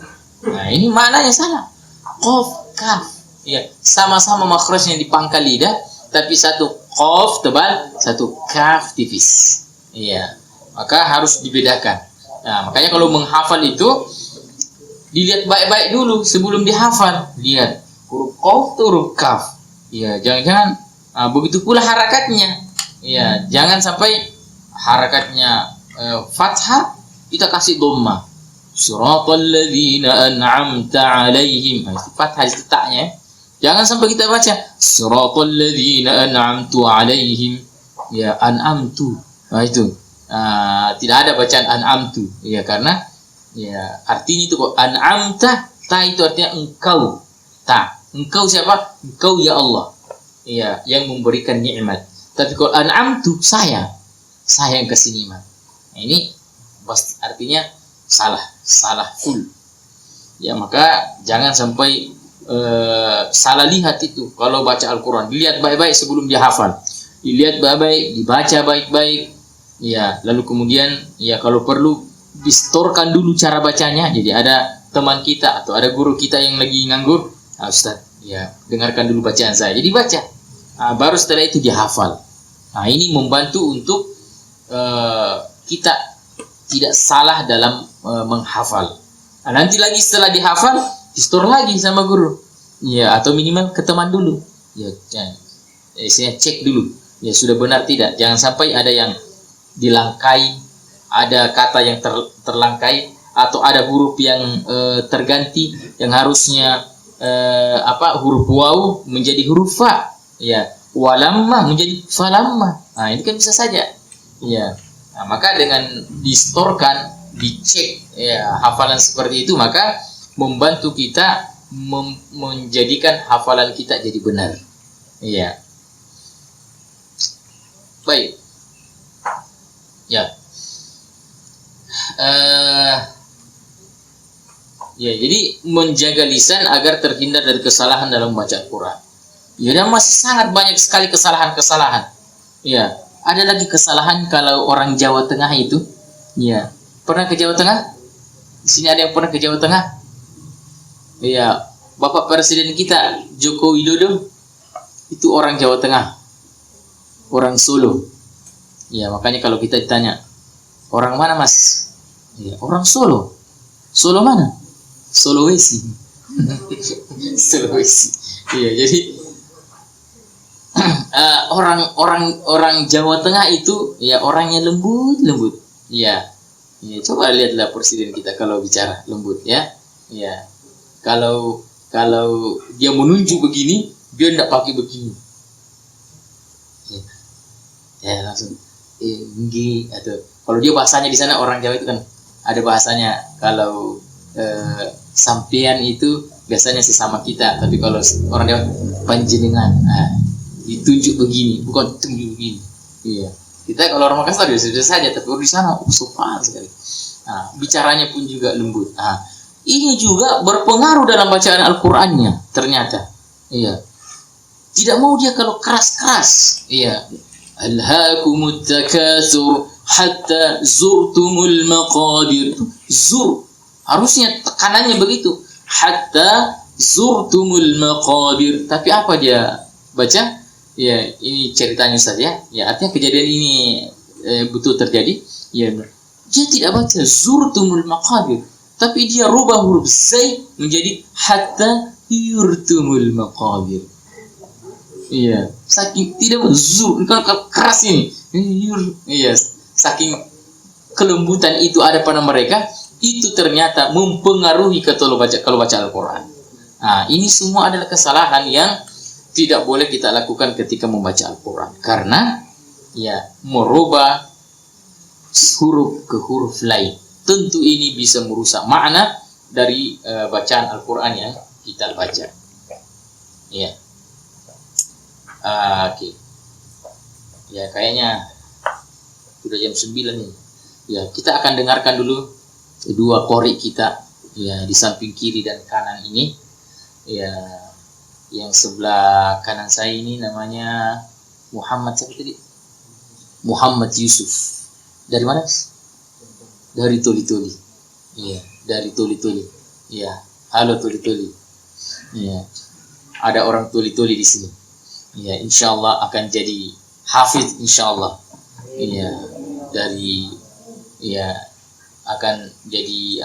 Ini maknanya salah. Qaf, kaf. Ya, sama-sama makhrajnya di pangkal lidah, tapi satu qaf tebal, satu kaf tipis. Iya. Maka harus dibedakan. Makanya kalau menghafal itu dilihat baik-baik dulu sebelum dihafal. Lihat huruf qaf atau huruf kaf. Iya, jangan-jangan begitu pula harakatnya. Iya, jangan sampai harakatnya fathah kita kasih dhamma. Siratal ladzina an'amta 'alaihim. Itu fathah di taknya. Jangan sampai kita baca siratal ladzina an'amtu 'alaihim. Ya, an'amtu. Itu. Tidak ada bacaan an'amtu. Ya, karena ya artinya itu kok an'amta, ta itu artinya engkau. Ta. Engkau siapa? Engkau ya Allah. Ya, yang memberikan nikmat. Tapi kalau an'amtu saya yang kasih nikmat. Ini pasti artinya salah full. Ya, maka jangan sampai salah lihat itu kalau baca Al-Quran. Dilihat baik-baik sebelum dihafal. Dilihat baik-baik, dibaca baik-baik. Ya, lalu kemudian ya kalau perlu distorkan dulu cara bacanya. Jadi ada teman kita atau ada guru kita yang lagi nganggur, Ustaz, ya dengarkan dulu bacaan saya. Jadi baca. Baru setelah itu dihafal. Ini membantu untuk kita tidak salah dalam menghafal. Nanti lagi setelah dihafal, distor lagi sama guru. Ya, atau minimal ke teman dulu. Ya, saya cek dulu. Ya, sudah benar tidak? Jangan sampai ada yang dilangkai, ada kata yang terlangkai, atau ada huruf yang terganti yang harusnya huruf waw menjadi huruf fa. Ya, walamma menjadi falamma. Ini kan bisa saja. Ya. Maka dengan distorkan, dicek ya hafalan seperti itu, maka membantu kita menjadikan hafalan kita jadi benar. Iya. Baik. Ya. Jadi menjaga lisan agar terhindar dari kesalahan dalam membaca Al-Quran. Ya, dan masih sangat banyak sekali kesalahan-kesalahan. Ya. Ada lagi kesalahan kalau orang Jawa Tengah itu. Ya. Pernah ke Jawa Tengah? Di sini ada yang pernah ke Jawa Tengah? Ya. Bapak Presiden kita Joko Widodo itu orang Jawa Tengah. Orang Solo. Ya, makanya kalau kita ditanya, orang mana Mas? Ya, orang Solo. Solo mana? Sulawesi. Sulawesi. Iya, jadi orang Jawa Tengah itu ya orangnya lembut. Ya. Ya, coba lihatlah presiden kita kalau bicara lembut ya. Ya. Kalau dia menunjuk begini, dia tidak pakai begini. Ya, langsung nggih atau kalau dia bahasanya di sana orang Jawa itu kan ada bahasanya kalau sampean itu biasanya sesama kita, tapi kalau orang Jawa panjenengan. Ditunjuk begini, bukan tunjuk begini. Iya. Kita kalau orang Makassar biasa saja, tapi di sana sopan sekali. Bicaranya pun juga lembut. Ini juga berpengaruh dalam bacaan Al-Qur'annya ternyata. Iya. Tidak mau dia kalau keras-keras. Iya. Alhaakumut takatsur hatta zurtumul maqabir. Zur. Harusnya tekanannya begitu. Hatta zurtumul maqabir. Tapi apa dia baca? Ya, ini ceritanya saja. Ya, artinya kejadian ini betul terjadi. Ya, dia tidak baca zurtumul maqabir, tapi dia rubah huruf zai menjadi hatta yurtumul maqabir. Iya, saking tidak keras ini. Iya, saking kelembutan itu ada pada mereka, itu ternyata mempengaruhi kalau baca Al-Quran. Nah, ini semua adalah kesalahan yang tidak boleh kita lakukan ketika membaca Al-Quran, karena ya merubah huruf ke huruf lain. Tentu ini bisa merusak makna dari bacaan Al-Quran yang kita baca. Ya. Oke. Ya, kayaknya sudah jam 9 nih. Ya, kita akan dengarkan dulu dua qori kita ya di samping kiri dan kanan ini. Ya, yang sebelah kanan saya ini namanya Muhammad siapa tadi? Muhammad Yusuf. Dari mana? Dari Toli-Toli. Iya, dari Toli-Toli. Iya, halo Toli-Toli. Iya. Ada orang Toli-Toli di sini. Ya, insyaallah akan jadi hafidz insyaallah. Iya, dari ya akan jadi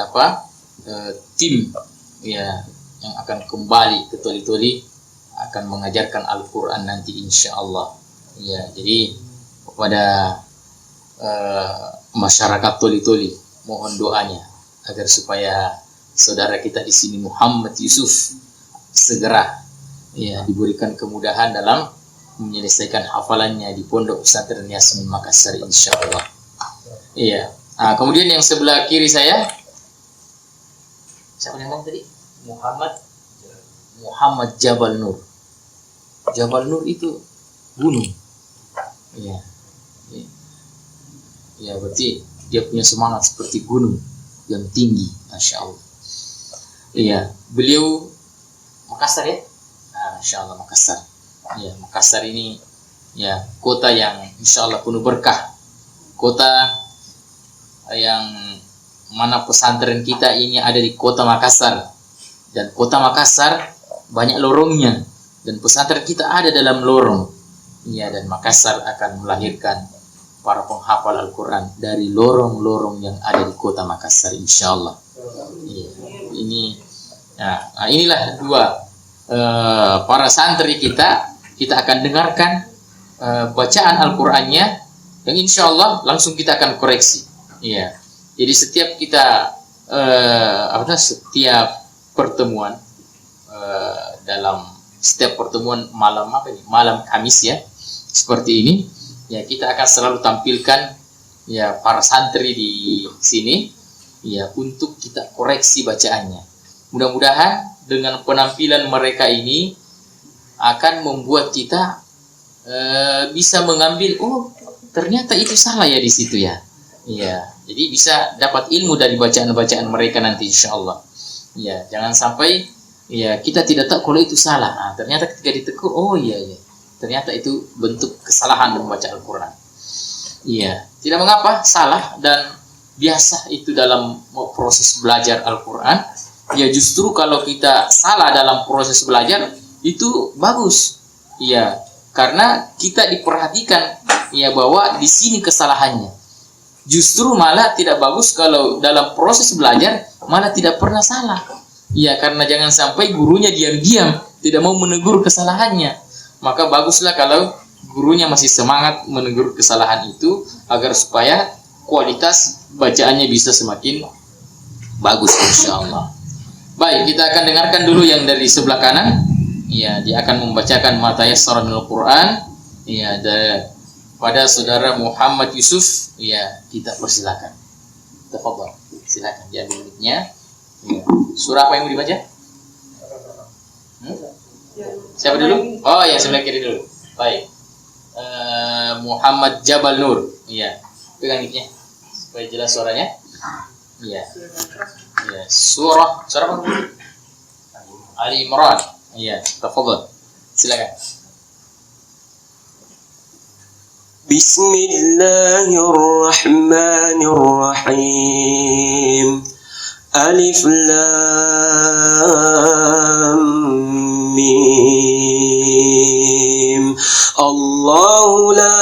tim ya yang akan kembali ke Toli-Toli akan mengajarkan Al-Qur'an nanti insyaallah. Ya, jadi kepada masyarakat Toli-Toli mohon doanya agar supaya saudara kita di sini Muhammad Yusuf segera ya diberikan kemudahan dalam menyelesaikan hafalannya di Pondok Pesantren Yasmin Makassar insyaallah. Iya. Nah, kemudian yang sebelah kiri saya siapa namanya tadi? Muhammad Jabal Nur. Jabal Nur itu gunung. Iya. Ya, berarti dia punya semangat seperti gunung yang tinggi, masya Allah. Iya, beliau Makassar ya. Insya Allah Makassar. Ya, Makassar ini ya kota yang insya Allah penuh berkah. Kota yang mana pesantren kita ini ada di kota Makassar. Dan kota Makassar banyak lorongnya. Dan pesantren kita ada dalam lorong. Ya, dan Makassar akan melahirkan para penghafal Al-Quran dari lorong-lorong yang ada di kota Makassar insya Allah. Ya, ini, nah inilah dua para santri kita akan dengarkan bacaan Al-Qur'annya yang insya Allah langsung kita akan koreksi. Iya. Jadi setiap kita setiap pertemuan dalam setiap pertemuan malam Kamis ya seperti ini ya kita akan selalu tampilkan ya para santri di sini ya untuk kita koreksi bacaannya. Mudah-mudahan dengan penampilan mereka ini akan membuat kita bisa mengambil ternyata itu salah ya di situ ya. Iya, jadi bisa dapat ilmu dari bacaan-bacaan mereka nanti insyaallah. Iya, jangan sampai ya kita tidak tahu kalau itu salah. Nah, ternyata ketika ditegur, iya. Ternyata itu bentuk kesalahan membaca Al-Qur'an. Iya, tidak mengapa salah dan biasa itu dalam proses belajar Al-Qur'an. Ya justru kalau kita salah dalam proses belajar itu bagus. Iya, karena kita diperhatikan ya bahwa di sini kesalahannya. Justru malah tidak bagus kalau dalam proses belajar malah tidak pernah salah. Iya, karena jangan sampai gurunya diam-diam tidak mau menegur kesalahannya. Maka baguslah kalau gurunya masih semangat menegur kesalahan itu agar supaya kualitas bacaannya bisa semakin bagus insyaallah. Baik, kita akan dengarkan dulu yang dari sebelah kanan. Ya, dia akan membacakan ma tayassara minal Qur'an. Ya, pada saudara Muhammad Yusuf. Ya, kita persilakan. Tafadhol. Silakan diambil mic-nya. Ya. Surah apa yang mau dibaca? Siapa dulu? Oh, yang sebelah kiri dulu. Baik. Muhammad Jabal Nur. Iya. Pegang mic-nya supaya jelas suaranya. Iya. Ya, surah apa? Ali Imran. Iya, tafadhol. Silakan. Bismillahirrahmanirrahim. Alif Lam Mim. الله لا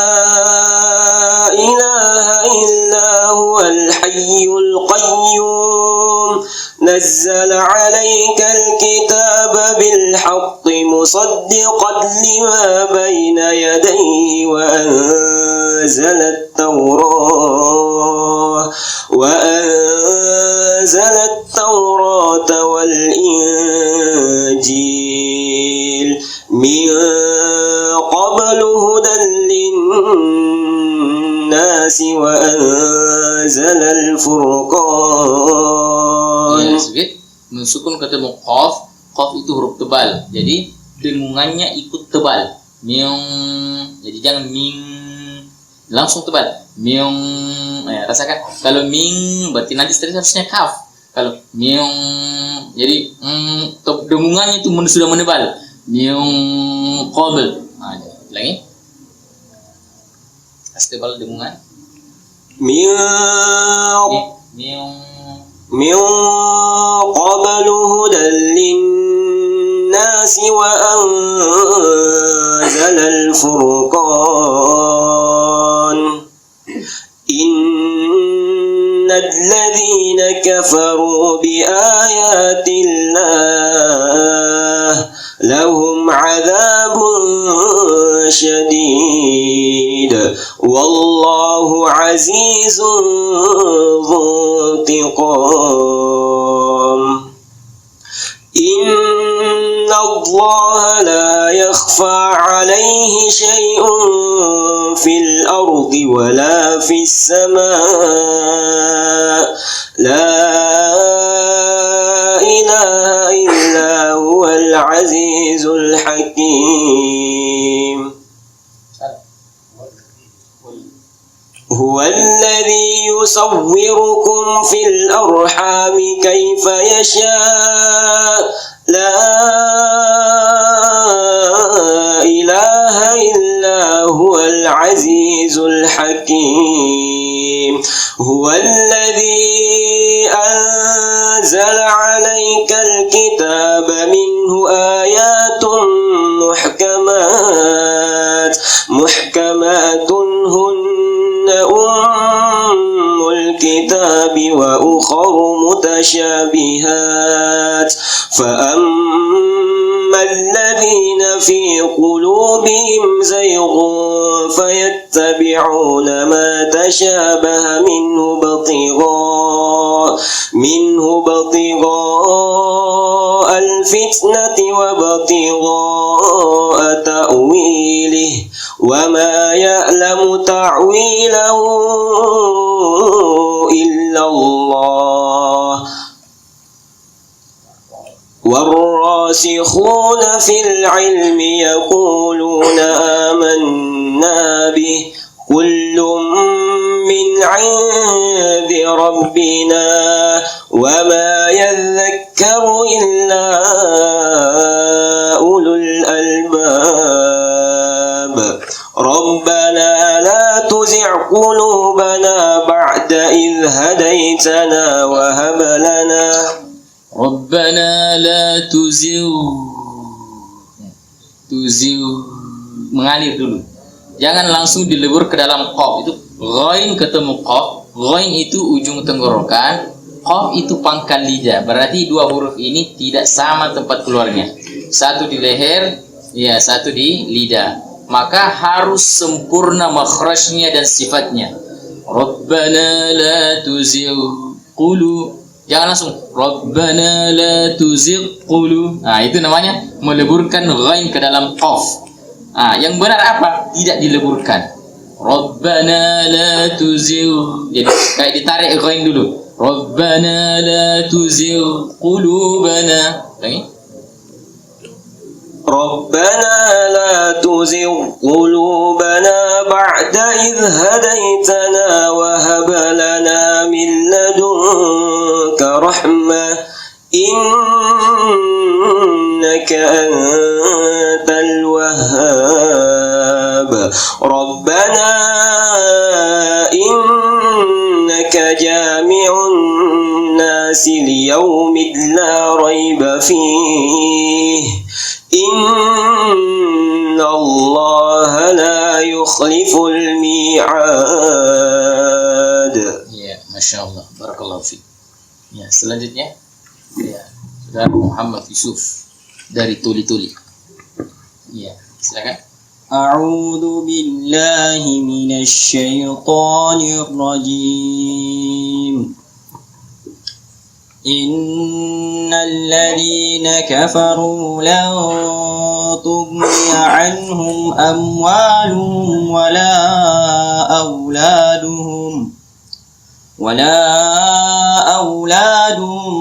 إله إلا هو الحي القيوم نزل عليك الكتاب بالحق مصدقا لما بين يديه وأنزل التوراة والإنجيل من قبل هدى للناس وأنزل الفرقان. Ya, sedikit mensukun ketemu qaf. Qaf itu huruf tebal, jadi dengungannya ikut tebal. Miung, jadi jangan ming langsung tebal. Miung, ya, rasakan. Kalau ming berarti nanti harusnya kaf. Kalau miung, jadi dengungannya itu sudah menebal. Miung qabl. Nah, lagi. Tebal dengungan. من قبل هدى للناس وأنزل الفرقان إن الذين كفروا بآيات الله لهم عذاب شديد والله عزيز ذو انتقام إن الله لا يخفى عليه شيء في الأرض ولا في السماء لا إله إلا هو العزيز الحكيم هو الذي يصوركم في الأرحام كيف يشاء لا إله إلا هو العزيز الحكيم هو الذي أنزل عليك الكتاب منه آيات محكمات هن أم الكتاب وأخر متشابهات فأما الذين في قلوبهم زيغ فيتبعون ما تشابه منه ابتغاء الفتنة وابتغاء تأويله وما يعلم تعويله إلا الله والراسخون في العلم يقولون آمنا به كل من عند ربنا وما يذكر إلا أولو الألباب ربنا لا تزغ قلوبنا بعد إذ هديتنا وهب لنا Rabbana la tuzigh mengalir dulu. Jangan langsung dilebur ke dalam qaf. Itu ghain ketemu qaf. Ghain itu ujung tenggorokan, qaf itu pangkal lidah. Berarti dua huruf ini tidak sama tempat keluarnya. Satu di leher, ya, satu di lidah. Maka harus sempurna makhrajnya dan sifatnya. Rabbana la tuzigh qulub. Jangan langsung Rabbana la tuzigh qulub. Nah, itu namanya meleburkan ghain ke dalam qaf. Nah, yang benar apa? Tidak dileburkan. Rabbana la tuzigh. Jadi kayak ditarik ghain dulu. Rabbana la tuzigh qulubana. Lagi. ربنا لا تزغ قلوبنا بعد إذ هديتنا وهب لنا من لدنك رحمة إنك أنت الوهاب ربنا إنك جامع الناس ليوم لا ريب فيه إن الله يخلف الميعاد. Ya, Masya Allah. Barakallahu fiik. Ya, selanjutnya ya, Saudara Muhammad Yusuf dari Tuli-Tuli. Ya, silakan. أعوذ بالله من الشيطان الرجيم إن الذين كفروا لن تغني عنهم أموالهم ولا أولادهم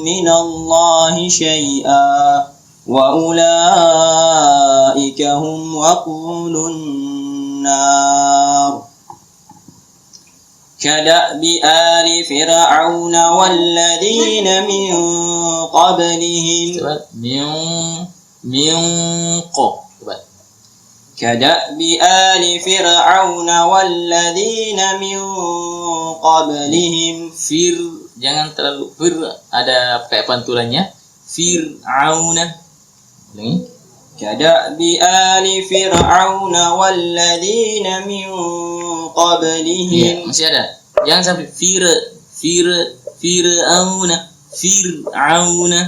من الله شيئا وأولئك هم وقود النار كدأب آل فرعون والذين من قبلهم كدأب آل فرعون والذين من قبلهم Jangan terlalu ada kayak pantulannya. Fir'auna. Ulangi. كدأب آل فرعون والذين من قبلهم. Ya, masih ada. Jangan sampai Fir'auna.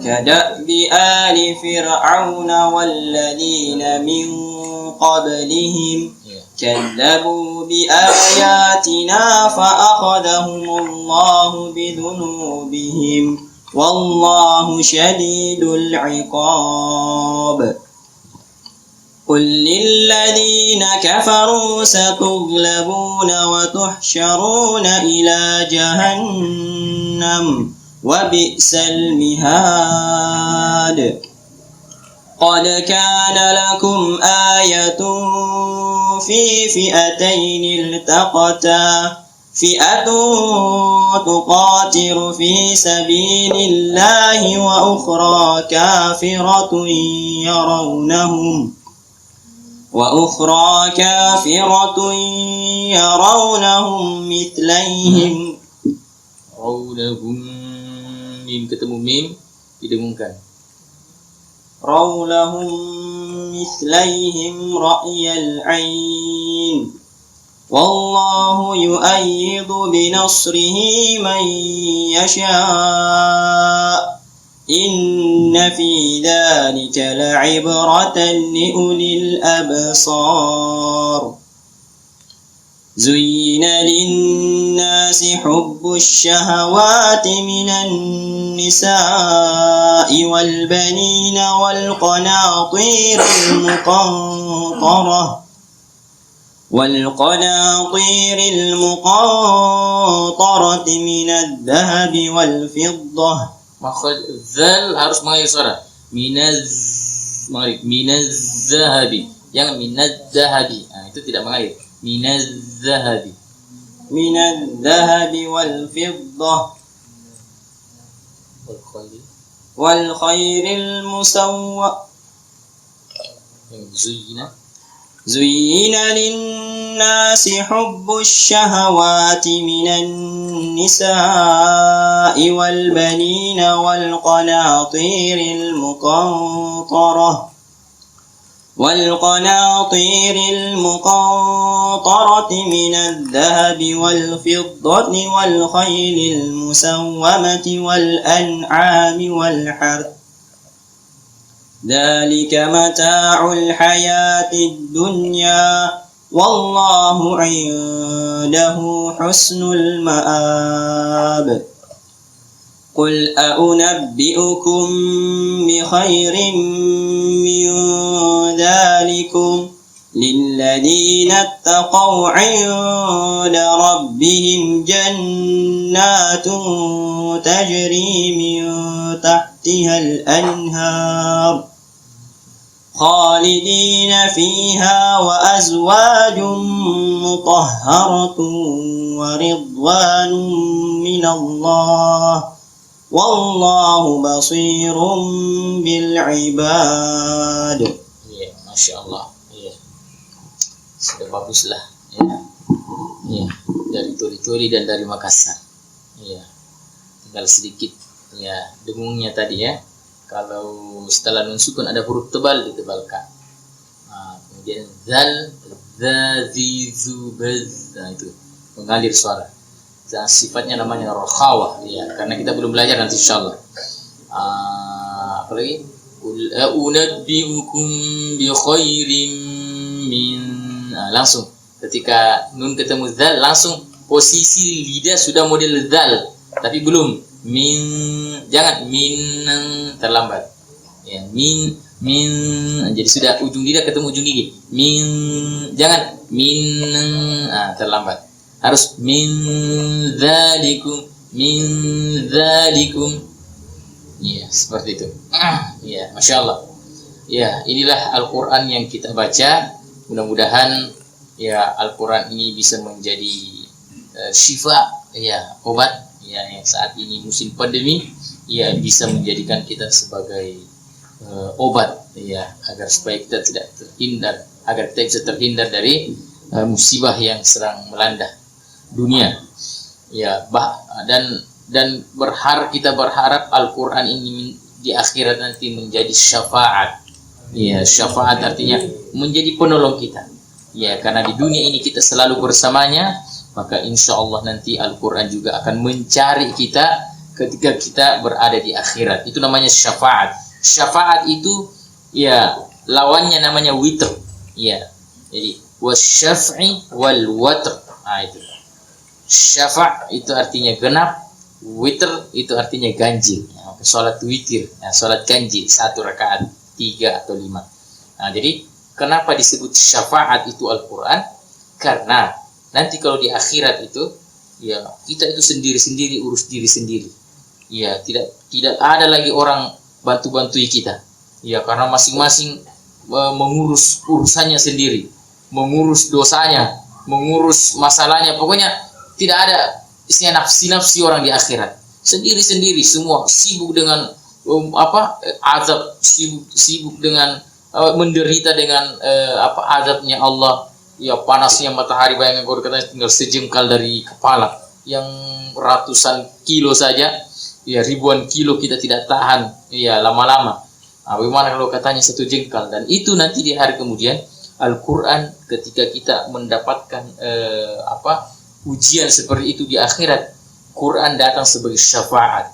كدأب آل فرعون والذين من قبلهم كذبوا بآياتنا فأخذهم الله بذنوبهم والله شديد العقاب قل للذين كفروا ستغلبون وتحشرون إلى جهنم وبئس المهاد قد كان لكم آية في فئتين التقتا فئة تقاتل في سبيل الله وأخرى كافرة يرونهم مثليهم mim ketemu mim didengungkan. رولهم مثليهم رأي العين والله يؤيد بنصره من يشاء إن في ذلك لعبرة لأولي الأبصار زين للناس حب الشهوات من النساء والبنين والقناطير المقنطرة من الذهب والفضة. Makhraj zal harus mengalir suara. Minaz zahabi. Jangan minaz zahabi. Nah, itu tidak mengalir. Minaz zahabi. من الذهب والفضة والخير المسومة زين للناس حب الشهوات من النساء والبنين والقناطير المقنطرة من الذهب والفضة والخيل المسومة والأنعام والحرث ذلك متاع الحياة الدنيا والله عنده حسن المآب قل أنبئكم بخير من ذلكم للذين اتقوا عند ربهم جنات تجري من تحتها الأنهار خالدين فيها وأزواج مطهرة ورضوان من الله والله بصير بالعباد. Ya, Masya Allah. Ya. Sudah baguslah. Ya. Ya. Dari Turi-Turi dan dari Makassar. Ya. Tinggal sedikit. Ya, dengungnya tadi ya. Kalau setelah nun sukun ada huruf tebal ditebalkan. Kemudian zal, zazizu, baz. Nah, itu mengalir suara. Dan sifatnya namanya rokhawah, ya, karena kita belum belajar nanti insyaallah. Apa lagi? Qul a'unabbi'ukum bi khairim min. Langsung ketika nun ketemu zal, langsung posisi lidah sudah model zal, tapi belum min, jangan min terlambat. Ya, min jadi sudah ujung lidah ketemu ujung gigi. Min, jangan min terlambat. Harus min dzalikum. Ya, seperti itu. Ya, Masya Allah. Ya, inilah Al-Quran yang kita baca. Mudah-mudahan ya Al-Quran ini bisa menjadi syifa, ya, obat, ya, yang saat ini musim pandemi, ya, bisa menjadikan kita sebagai obat, ya, agar supaya kita tidak terhindar, agar kita bisa terhindar dari musibah yang sedang melanda dunia, ya, dan kita berharap Al-Quran ini di akhirat nanti menjadi syafaat. Ya, syafaat artinya menjadi penolong kita. Ya, karena di dunia ini kita selalu bersamanya, maka insya Allah nanti Al-Quran juga akan mencari kita ketika kita berada di akhirat. Itu namanya syafaat. Syafaat itu, ya, lawannya namanya witr. Ya, jadi wasyaf'i wal watr. Itu. Syafa' itu artinya genap, witr itu artinya ganjil. Salat witir, salat ganjil 1 rakaat, 3 atau 5. Jadi kenapa disebut syafaat itu Al-Quran? Karena nanti kalau di akhirat itu, ya, kita itu sendiri-sendiri urus diri sendiri. Ya, tidak ada lagi orang bantu-bantui kita. Ya, karena masing-masing mengurus urusannya sendiri, mengurus dosanya, mengurus masalahnya. Pokoknya tidak ada istilah nafsi-nafsi orang di akhirat. Sendiri-sendiri semua sibuk dengan azab, sibuk dengan menderita dengan azabnya Allah. Ya, panasnya matahari, bayangkan kalau katanya tinggal sejengkal dari kepala, yang ratusan kilo saja, ya, ribuan kilo kita tidak tahan, ya, lama-lama. Bagaimana kalau katanya 1 jengkal? Dan itu nanti di hari kemudian Al-Quran ketika kita mendapatkan ujian seperti itu di akhirat, Quran datang sebagai syafaat.